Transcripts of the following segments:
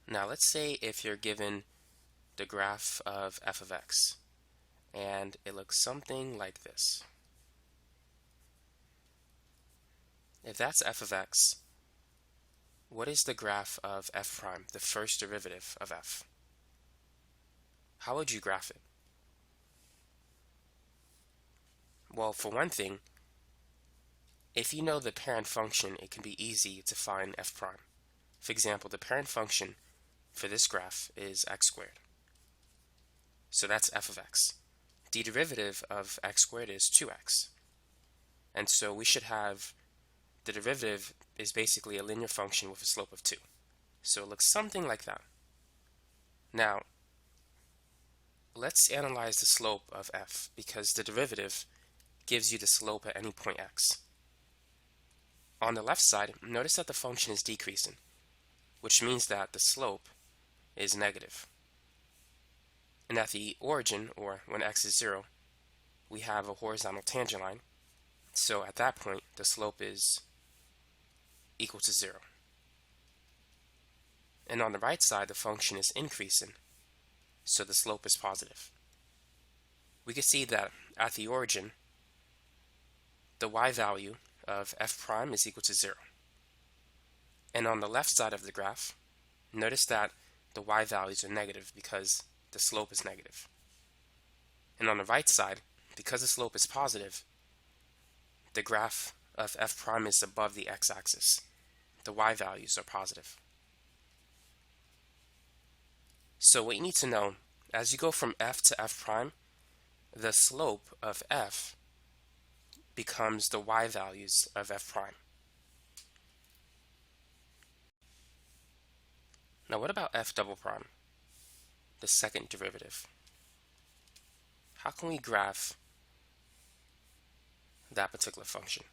Now let's say if you're given the graph of f of x, and it looks something like this. If that's f of x, what is the graph of f prime, the first derivative of f? How would you graph it? Well, for one thing, if you know the parent function, it can be easy to find f prime. For example, the parent function for this graph is x squared. So that's f of x. The derivative of x squared is 2x. And so we should have the derivative is basically a linear function with a slope of 2. So it looks something like that. Now, let's analyze the slope of f, because the derivative gives you the slope at any point x. On the left side, notice that the function is decreasing, which means that the slope is negative. And at the origin, or when x is 0, we have a horizontal tangent line. So at that point, the slope is equal to 0. And on the right side, the function is increasing, so the slope is positive. We can see that at the origin, the y value of f prime is equal to 0. And on the left side of the graph, notice that the y values are negative because the slope is negative. And on the right side, because the slope is positive, the graph of f prime is above the x-axis. The y values are positive. So what you need to know, as you go from f to f prime, the slope of f becomes the y values of f prime. Now what about f double prime, the second derivative? How can we graph that particular function?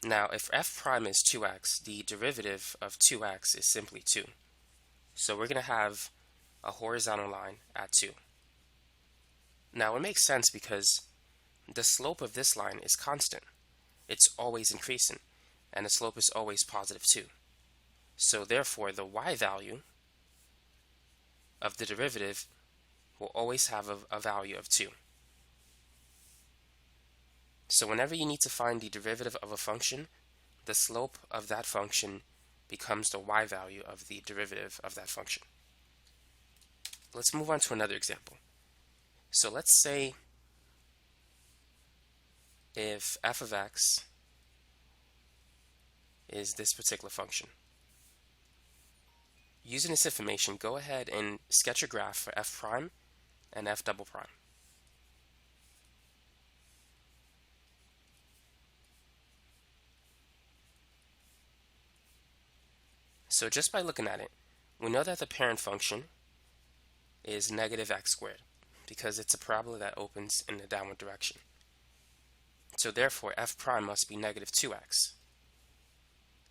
Now if f prime is 2x, the derivative of 2x is simply 2. So we're going to have a horizontal line at 2. Now it makes sense because the slope of this line is constant. It's always increasing, and the slope is always positive 2. So therefore the y value of the derivative will always have a value of 2. So whenever you need to find the derivative of a function, the slope of that function becomes the y value of the derivative of that function. Let's move on to another example. So let's say if f of x is this particular function. Using this information, go ahead and sketch a graph for f prime and f double prime. So just by looking at it, we know that the parent function is negative x squared because it's a parabola that opens in the downward direction. So therefore f prime must be negative 2x,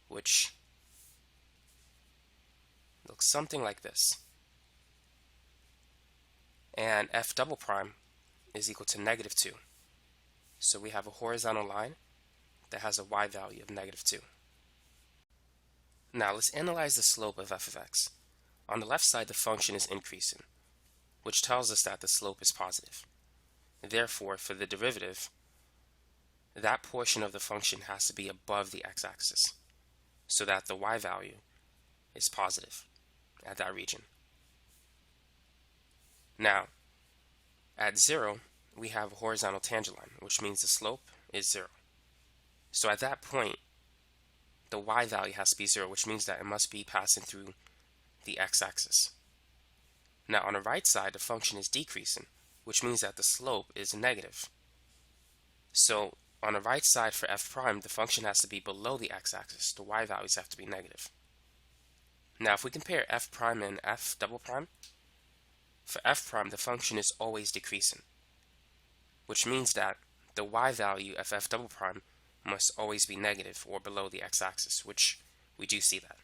which looks something like this. And f double prime is equal to negative 2. So we have a horizontal line that has a y value of negative 2. Now let's analyze the slope of f of x. On the left side, the function is increasing, which tells us that the slope is positive. Therefore, for the derivative, that portion of the function has to be above the x-axis, so that the y value is positive at that region. Now, at 0, we have a horizontal tangent line, which means the slope is 0. So at that point, the y value has to be 0, which means that it must be passing through the x-axis. Now on the right side, the function is decreasing, which means that the slope is negative. So on the right side for f prime, the function has to be below the x-axis. The y values have to be negative. Now if we compare f prime and f double prime, for f prime the function is always decreasing, which means that the y value of f double prime must always be negative or below the x-axis, which we do see that.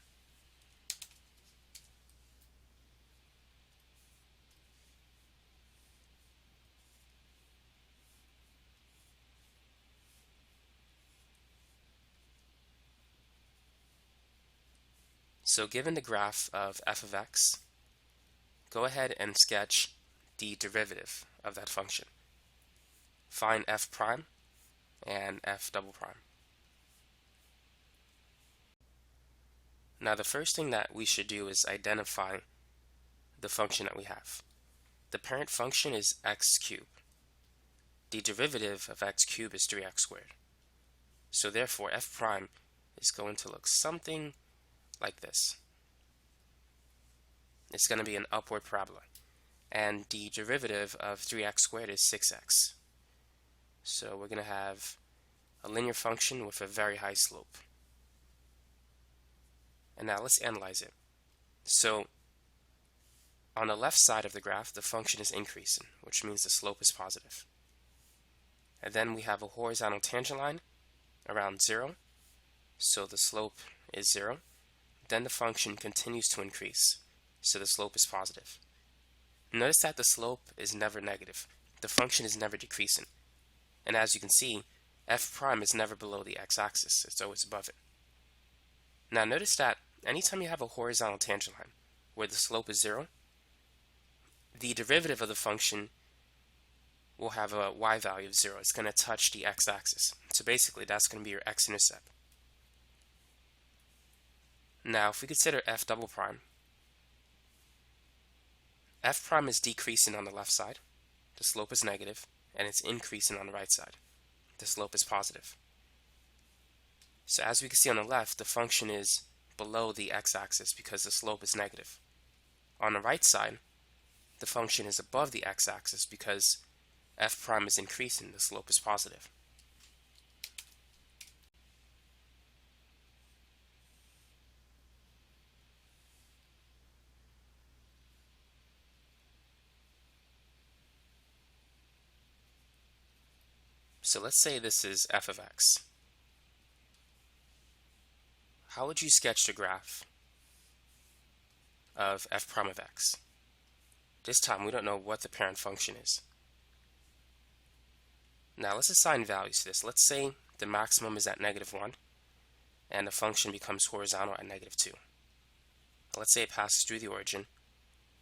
So given the graph of f of x, go ahead and sketch the derivative of that function. Find f prime and f double prime. Now the first thing that we should do is identify the function that we have. The parent function is x cubed. The derivative of x cubed is 3x squared. So therefore f prime is going to look something like this. It's going to be an upward parabola. And the derivative of 3x squared is 6x. So we're going to have a linear function with a very high slope. And now let's analyze it. So on the left side of the graph, the function is increasing, which means the slope is positive. And then we have a horizontal tangent line around 0, so the slope is 0. Then the function continues to increase, so the slope is positive. Notice that the slope is never negative. The function is never decreasing. And as you can see, f prime is never below the x-axis, it's always above it. Now notice that anytime you have a horizontal tangent line where the slope is 0, the derivative of the function will have a y value of 0. It's going to touch the x-axis. So basically that's going to be your x-intercept. Now if we consider f double prime, f prime is decreasing on the left side, the slope is negative, and it's increasing on the right side, the slope is positive. So as we can see on the left, the function is below the x-axis because the slope is negative. On the right side, the function is above the x-axis because f prime is increasing, the slope is positive. So let's say this is f of x. How would you sketch the graph of f prime of x? This time we don't know what the parent function is. Now let's assign values to this. Let's say the maximum is at -1 and the function becomes horizontal at -2. Let's say it passes through the origin,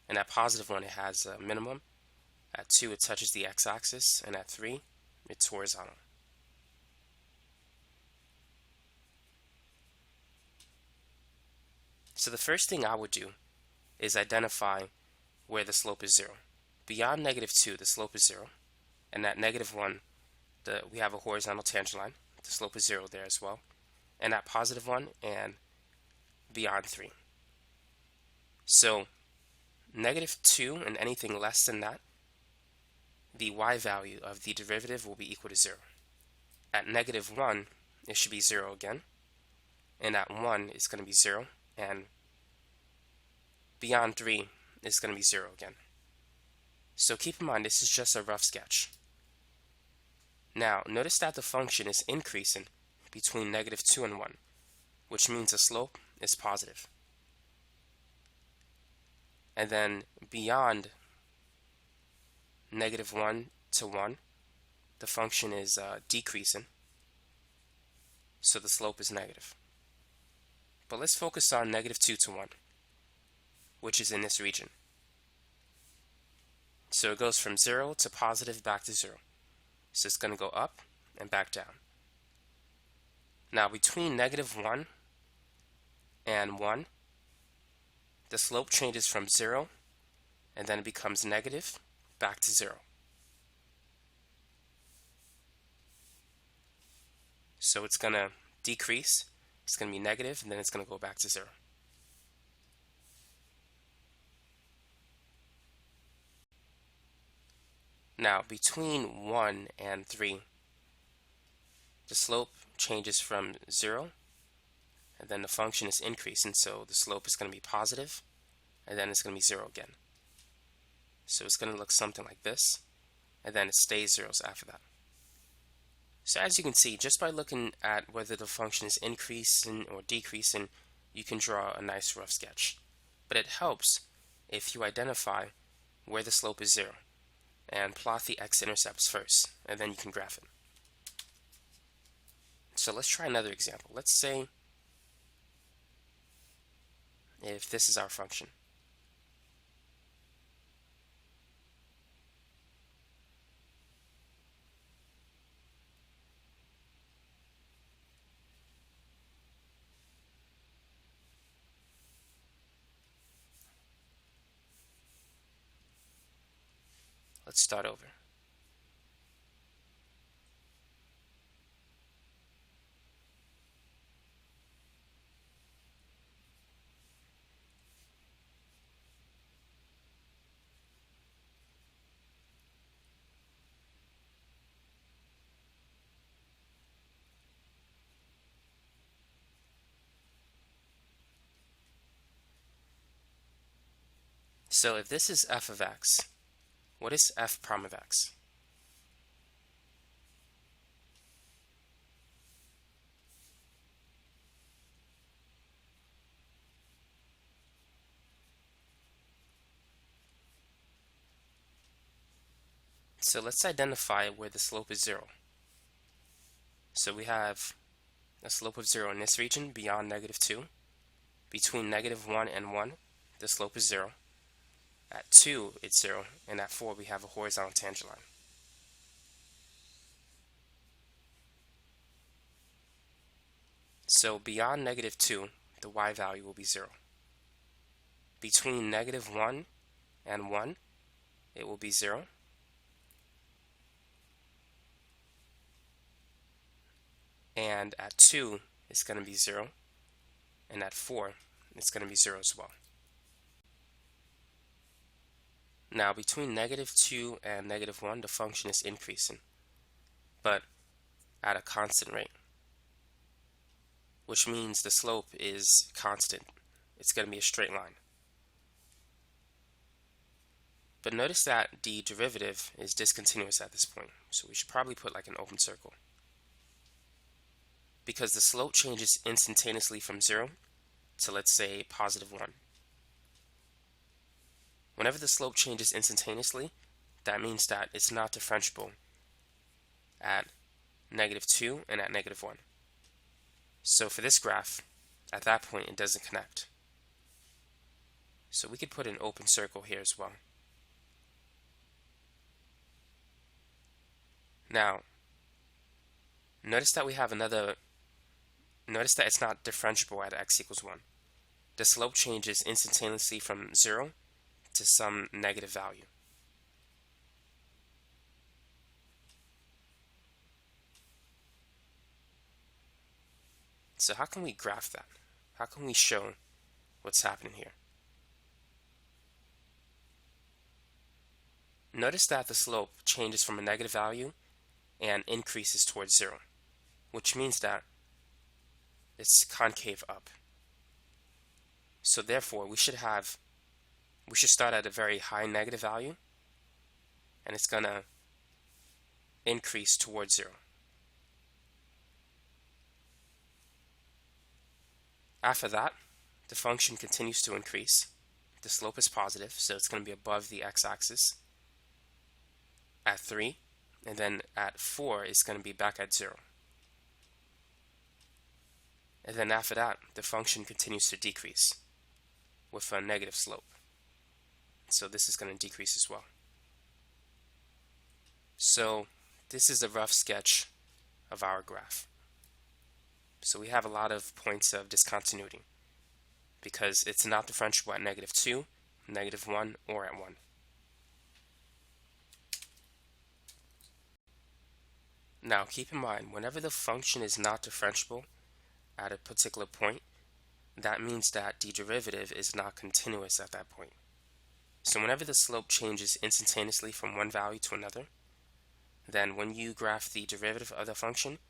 and at +1 it has a minimum. At 2 it touches the x-axis, and at 3 it's horizontal. So the first thing I would do is identify where the slope is 0. Beyond -2 the slope is 0, and at -1 we have a horizontal tangent line. The slope is 0 there as well. And at +1 and beyond 3. So -2 and anything less than that, the y value of the derivative will be equal to 0. At -1 it should be 0 again, and at 1 it's going to be 0, and beyond 3 it's going to be 0 again. So keep in mind this is just a rough sketch. Now notice that the function is increasing between -2 and 1, which means the slope is positive. And then beyond -1 to 1, the function is decreasing, so the slope is negative. But let's focus on -2 to 1, which is in this region. So it goes from 0 to positive back to 0. So it's going to go up and back down. Now between -1 and 1, the slope changes from 0 and then it becomes negative back to 0. So it's going to decrease, it's going to be negative, and then it's going to go back to 0. Now between 1 and 3, the slope changes from 0, and then the function is increasing, so the slope is going to be positive, and then it's going to be 0 again. So it's going to look something like this, and then it stays zeros after that. So as you can see, just by looking at whether the function is increasing or decreasing, you can draw a nice rough sketch. But it helps if you identify where the slope is 0 and plot the x-intercepts first, and then you can graph it. So let's try another example. Let's say if this is our function. Let's start over. So if this is f of x, what is f prime of x? So let's identify where the slope is 0. So we have a slope of 0 in this region beyond -2. Between -1 and 1, the slope is 0. At 2, it's 0. And at 4, we have a horizontal tangent line. So beyond -2, the y value will be 0. Between -1 and 1, it will be 0. And at 2, it's going to be 0. And at 4, it's going to be 0 as well. Now, between -2 and -1, the function is increasing, but at a constant rate, which means the slope is constant. It's going to be a straight line. But notice that the derivative is discontinuous at this point, so we should probably put like an open circle, because the slope changes instantaneously from 0 to, let's say, +1. Whenever the slope changes instantaneously, that means that it's not differentiable at -2 and at -1. So for this graph, at that point, it doesn't connect. So we could put an open circle here as well. Now, notice that we have notice that it's not differentiable at x equals 1. The slope changes instantaneously from 0 to some negative value. So how can we graph that? How can we show what's happening here? Notice that the slope changes from a negative value and increases towards 0, which means that it's concave up. So therefore, we should start at a very high negative value, and it's going to increase towards 0. After that, the function continues to increase. The slope is positive, so it's going to be above the x-axis at 3, and then at 4, it's going to be back at 0. And then after that, the function continues to decrease with a negative slope. So this is going to decrease as well. So this is a rough sketch of our graph. So we have a lot of points of discontinuity because it's not differentiable at -2, -1, or at 1. Now keep in mind, whenever the function is not differentiable at a particular point, that means that the derivative is not continuous at that point. So whenever the slope changes instantaneously from one value to another, then when you graph the derivative of the function,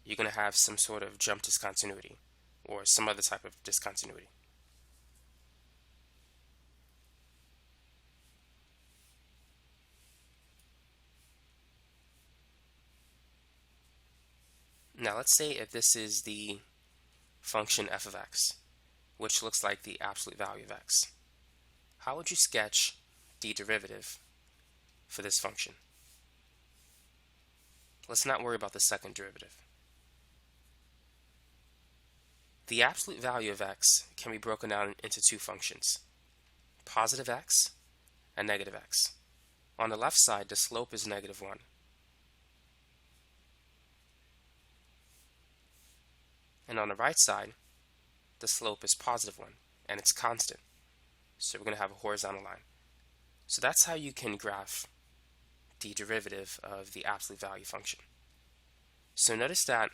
you're going to have some sort of jump discontinuity or some other type of discontinuity. Now let's say if this is the function f of x, which looks like the absolute value of x. How would you sketch the derivative for this function? Let's not worry about the second derivative. The absolute value of x can be broken down into two functions, positive x and negative x. On the left side, the slope is -1. And on the right side, the slope is +1, and it's constant. So we're going to have a horizontal line. So that's how you can graph the derivative of the absolute value function. So notice that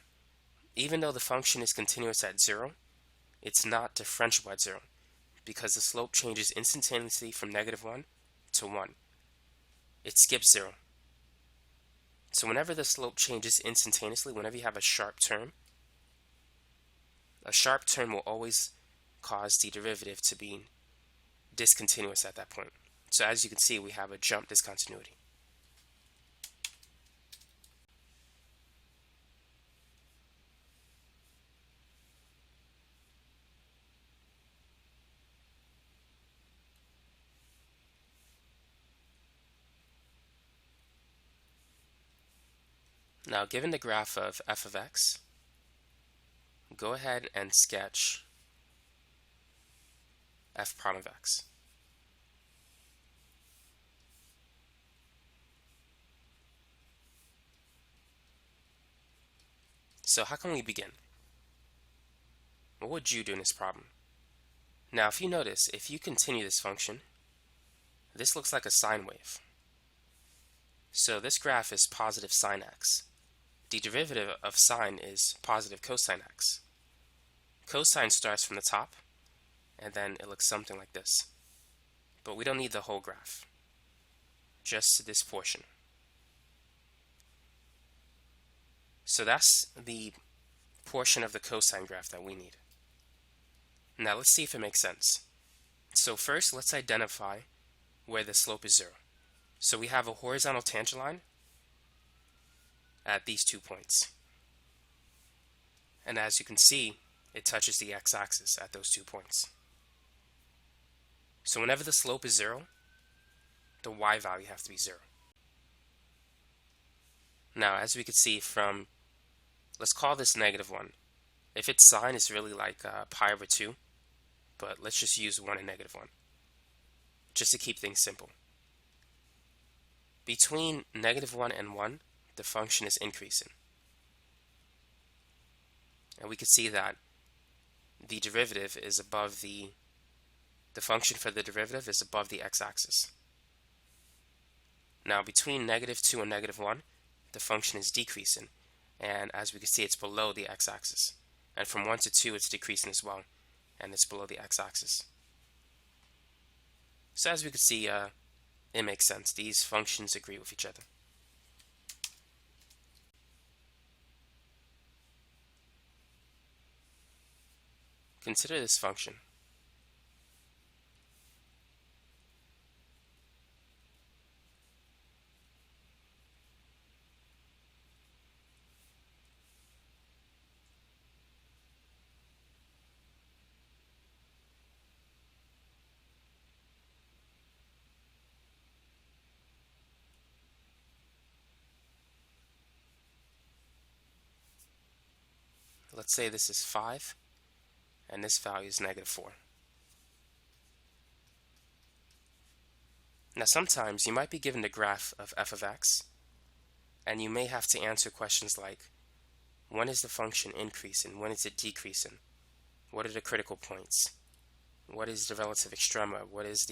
even though the function is continuous at 0, it's not differentiable at 0 because the slope changes instantaneously from -1 to 1. It skips 0. So whenever the slope changes instantaneously, whenever you have a sharp turn will always cause the derivative to be discontinuous at that point. So as you can see, we have a jump discontinuity. Now, given the graph of f of x, go ahead and sketch f prime of x. So how can we begin? What would you do in this problem? Now, if you notice, if you continue this function, this looks like a sine wave. So this graph is positive sine x. The derivative of sine is positive cosine x. Cosine starts from the top, and then it looks something like this. But we don't need the whole graph, just this portion. So that's the portion of the cosine graph that we need. Now let's see if it makes sense. So first, let's identify where the slope is 0. So we have a horizontal tangent line at these 2 points. And as you can see, it touches the x-axis at those 2 points. So whenever the slope is 0, the y value has to be 0. Now, as we can see from, let's call this -1. If it's sine, it's really like pi over 2, but let's just use 1 and -1, just to keep things simple. Between -1 and 1, the function is increasing. And we can see that the derivative is above the function for the derivative is above the x-axis. Now, between -2 and -1, the function is decreasing. And as we can see, it's below the x-axis. And from 1 to 2, it's decreasing as well. And it's below the x-axis. So as we can see, it makes sense. These functions agree with each other. Consider this function. Let's say this is 5, and this value is -4. Now sometimes you might be given the graph of f of x, and you may have to answer questions like, when is the function increasing? When is it decreasing? What are the critical points? What is the relative extrema? What is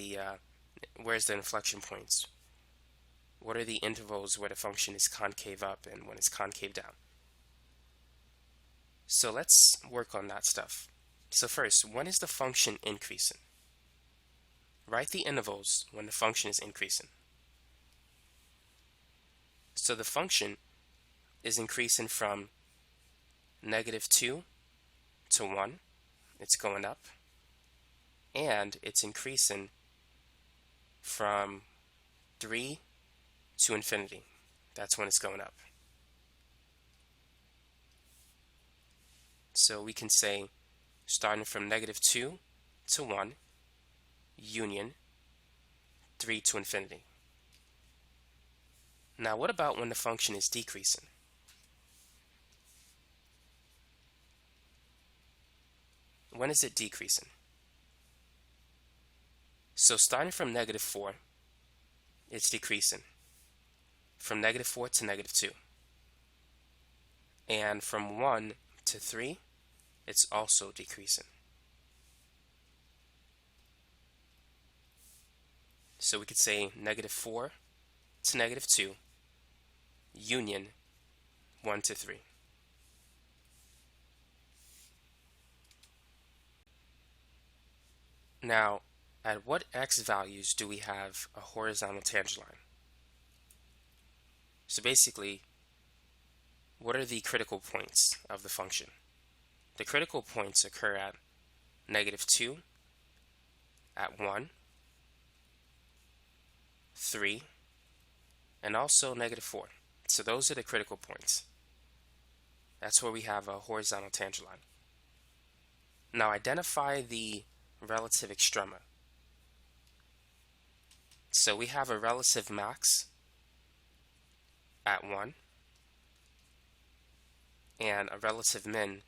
where's the inflection points? What are the intervals where the function is concave up and when it's concave down? So let's work on that stuff. So first, when is the function increasing? Write the intervals when the function is increasing. So the function is increasing from -2 to 1. It's going up. And it's increasing from 3 to infinity. That's when it's going up. So we can say, starting from -2 to 1, union 3 to infinity. Now what about when the function is decreasing? when is it decreasing? So starting from -4, it's decreasing from -4 to -2. And from 1 to 3, it's also decreasing. So we could say -4 to -2, union 1 to 3. Now, at what x values do we have a horizontal tangent line? So basically, what are the critical points of the function? The critical points occur at -2, at 1, 3, and also -4. So those are the critical points. That's where we have a horizontal tangent line. Now identify the relative extrema. So we have a relative max at 1 and a relative min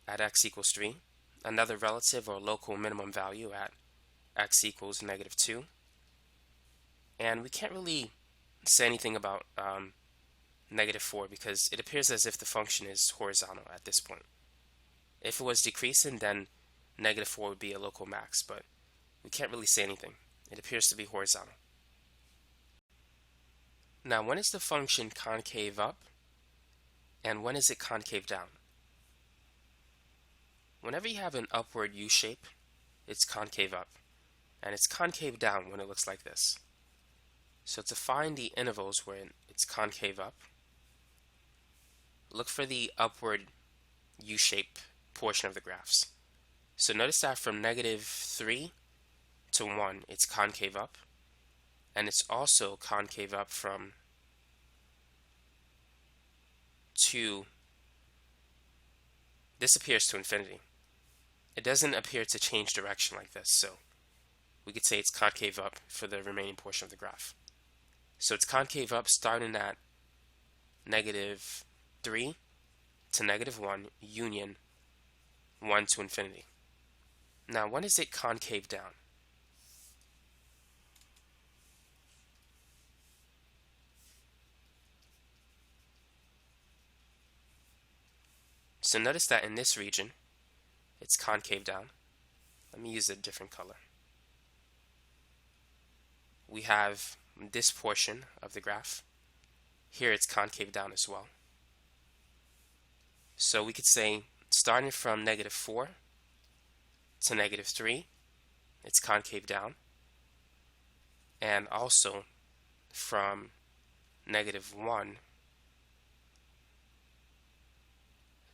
at x equals 3, another relative or local minimum value at x equals -2, and we can't really say anything about -4 because it appears as if the function is horizontal at this point. If it was decreasing, then -4 would be a local max, but we can't really say anything. It appears to be horizontal. Now, when is the function concave up and when is it concave down? Whenever you have an upward U shape, it's concave up, and it's concave down when it looks like this. So to find the intervals where it's concave up, look for the upward U-shape portion of the graphs. So notice that from -3 to 1, it's concave up, and it's also concave up from 2. This appears to infinity. It doesn't appear to change direction like this, so we could say it's concave up for the remaining portion of the graph. So it's concave up starting at -3 to -1, union 1 to infinity. Now, when is it concave down? So notice that in this region, it's concave down. Let me use a different color. We have this portion of the graph. Here it's concave down as well. So we could say starting from -4 to -3, it's concave down. And also from -1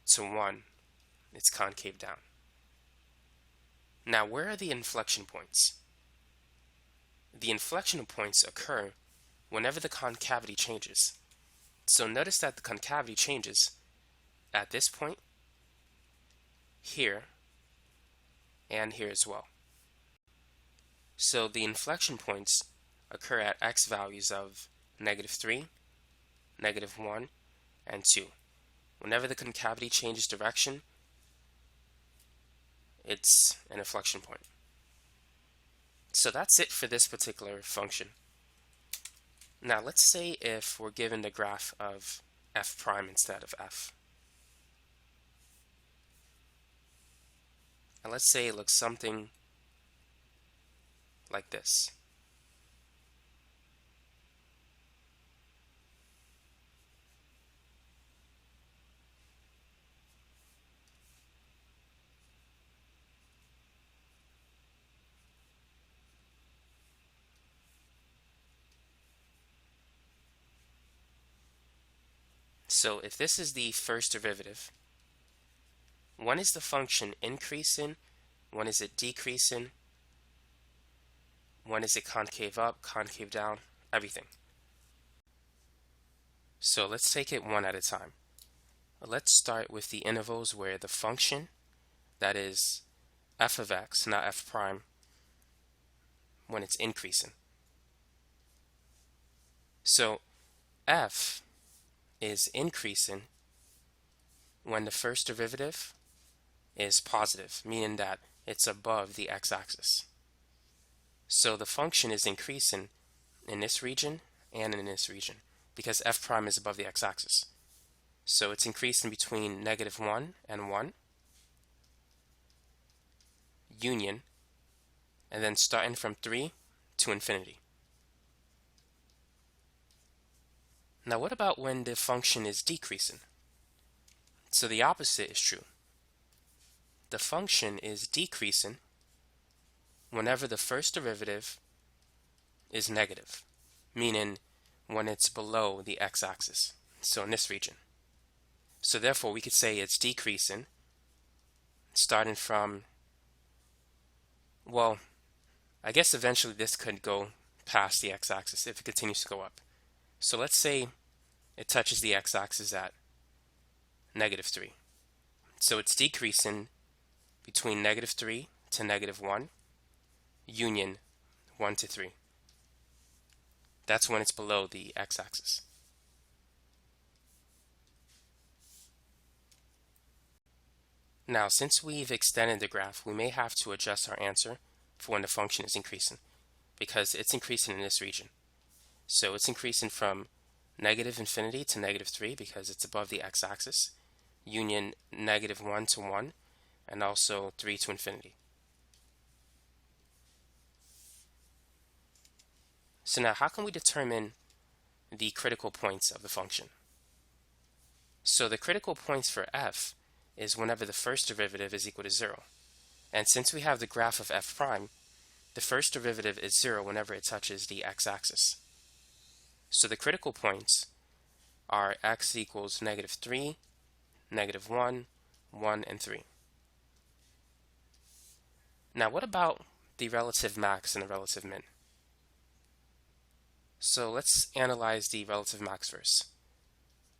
to 1, it's concave down. Now, where are the inflection points? The inflection points occur whenever the concavity changes. So notice that the concavity changes at this point, here, and here as well. So the inflection points occur at x values of -3, -1, and 2. Whenever the concavity changes direction, it's an inflection point. So that's it for this particular function. Now let's say if we're given the graph of f prime instead of f. And let's say it looks something like this. So if this is the first derivative, when is the function increasing? When is it decreasing? When is it concave up, concave down? Everything. So let's take it one at a time. Let's start with the intervals where the function, that is f of x, not f prime, when it's increasing. So f is increasing when the first derivative is positive, meaning that it's above the x-axis. So the function is increasing in this region and in this region because f prime is above the x-axis. So it's increasing between -1 and 1, union, and then starting from 3 to infinity. Now what about when the function is decreasing? So the opposite is true. The function is decreasing whenever the first derivative is negative, meaning when it's below the x-axis, so in this region. So therefore we could say it's decreasing starting from, well, I guess eventually this could go past the x-axis if it continues to go up. So let's say it touches the x-axis at -3. So it's decreasing between -3 to -1, union 1 to 3. That's when it's below the x-axis. Now, since we've extended the graph, we may have to adjust our answer for when the function is increasing, because it's increasing in this region. So it's increasing from -infinity to -3 because it's above the x-axis, union -1 to 1, and also 3 to infinity. So now how can we determine the critical points of the function? So the critical points for f is whenever the first derivative is equal to 0. And since we have the graph of f prime, the first derivative is 0 whenever it touches the x-axis. So the critical points are x equals -3, -1, 1, and 3. Now what about the relative max and the relative min? So let's analyze the relative max first.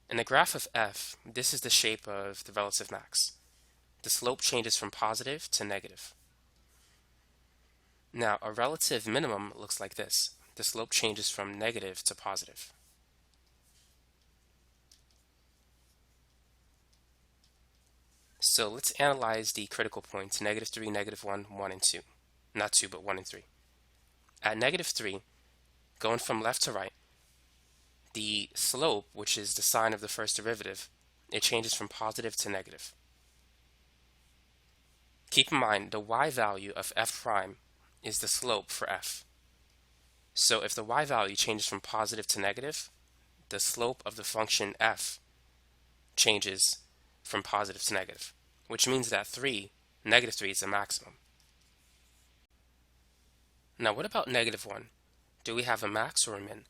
In the graph of f, this is the shape of the relative max. The slope changes from positive to negative. Now a relative minimum looks like this. The slope changes from negative to positive. So let's analyze the critical points, -3, -1, 1, and 2. Not 2, but 1 and 3. At -3, going from left to right, the slope, which is the sine of the first derivative, it changes from positive to negative. Keep in mind, the y value of f prime is the slope for f. So if the y value changes from positive to negative, the slope of the function f changes from positive to negative, which means that -3 is the maximum. Now what about -1? Do we have a max or a min?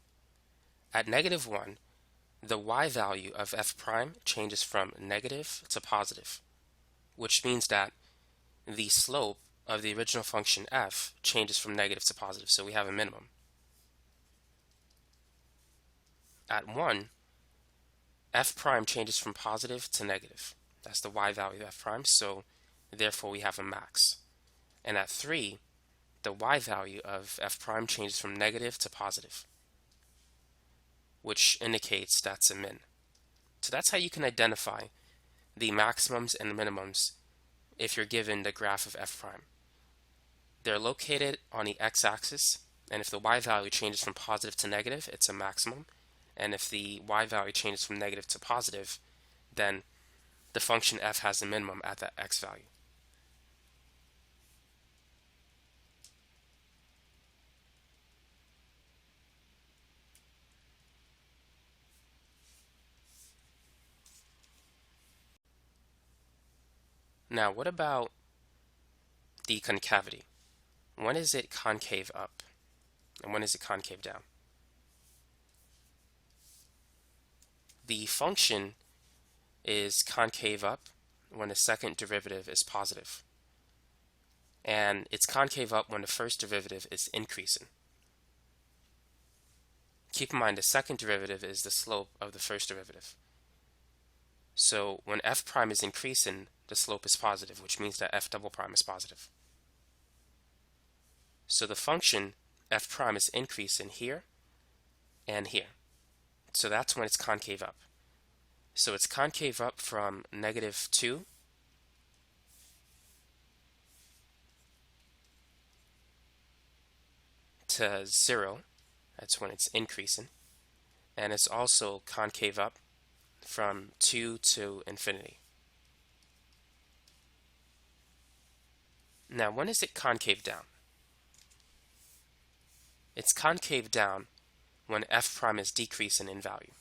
At -1, the y value of f prime changes from negative to positive, which means that the slope of the original function f changes from negative to positive, so we have a minimum. At 1, f prime changes from positive to negative. That's the y value of f prime, so therefore we have a max. And at 3, the y value of f prime changes from negative to positive, which indicates that's a min. So that's how you can identify the maximums and minimums if you're given the graph of f prime. They're located on the x-axis, and if the y value changes from positive to negative, it's a maximum. And if the y value changes from negative to positive, then the function f has a minimum at that x value. Now, what about the concavity? When is it concave up? And when is it concave down? The function is concave up when the second derivative is positive. And it's concave up when the first derivative is increasing. Keep in mind the second derivative is the slope of the first derivative. So when f prime is increasing, the slope is positive, which means that f double prime is positive. So the function f prime is increasing here and here. So that's when it's concave up. So it's concave up from -2 to 0, that's when it's increasing, and it's also concave up from 2 to infinity. Now, when is it concave down? It's concave down when f prime is decreasing in value.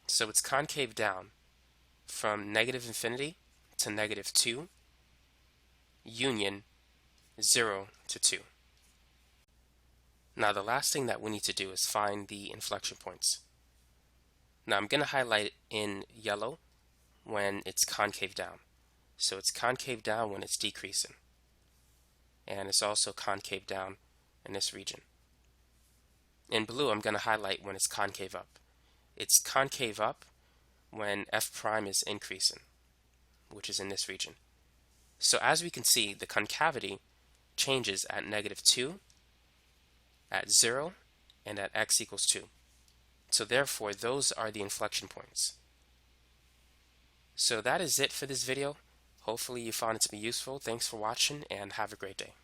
So it's concave down from negative infinity to negative 2, union 0 to 2. Now the last thing that we need to do is find the inflection points. Now I'm going to highlight in yellow when it's concave down. So it's concave down when it's decreasing. And it's also concave down in this region. In blue, I'm going to highlight when it's concave up. It's concave up when f prime is increasing, which is in this region. So as we can see, the concavity changes at negative 2, at 0, and at x equals 2. So therefore, those are the inflection points. So that is it for this video. Hopefully you found it to be useful. Thanks for watching and have a great day.